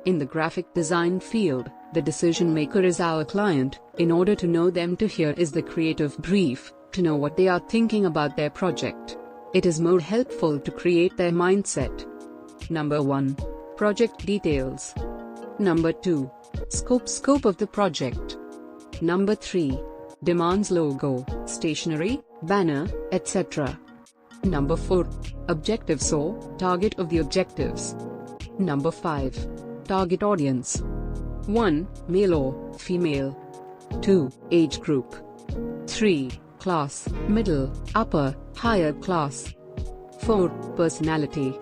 In the graphic design field, the decision maker is our client. In order to know them, here is the creative brief, to know what they are thinking about their project. It is more helpful to create their mindset. Number 1. Project details. Number 2. Scope of the project. Number 3. Demands logo, stationery, banner, etc. Number 4. Objectives or target of the objectives. Number 5. Target audience. 1. Male or female. 2. Age group. 3. Class, middle, upper, higher class. 4. Personality.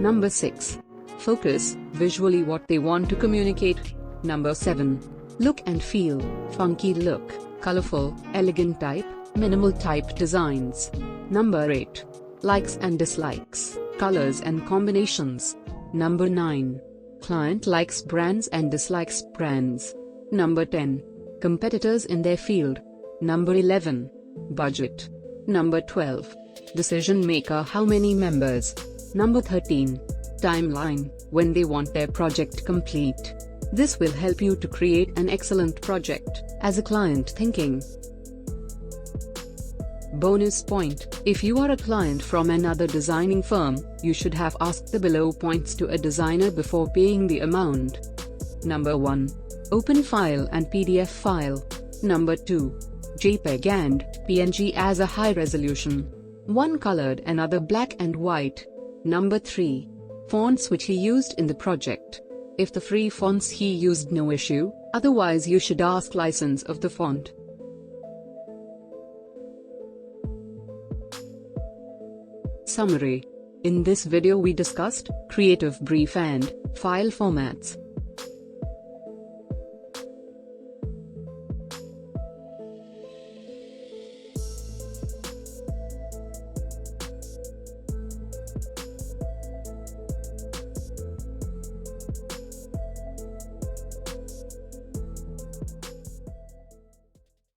Number 6. Focus, visually what they want to communicate. Number 7. Look and feel, funky look, colorful, elegant type, minimal type designs. Number 8. Likes and dislikes, colors and combinations. Number 9. Client likes brands and dislikes brands. Number 10. Competitors in their field. Number 11. Budget. Number 12. Decision maker, how many members. Number 13. Timeline, when they want their project complete. This will help you to create an excellent project, as a client thinking. Bonus point: if you are a client from another designing firm, you should have asked the below points to a designer before paying the amount. Number 1. Open file and PDF file. Number 2. JPEG and PNG as a high resolution. One colored and other black and white. Number 3. Fonts which he used in the project. If the free fonts he used, no issue, otherwise you should ask license of the font. Summary. In this video we discussed creative brief and file formats.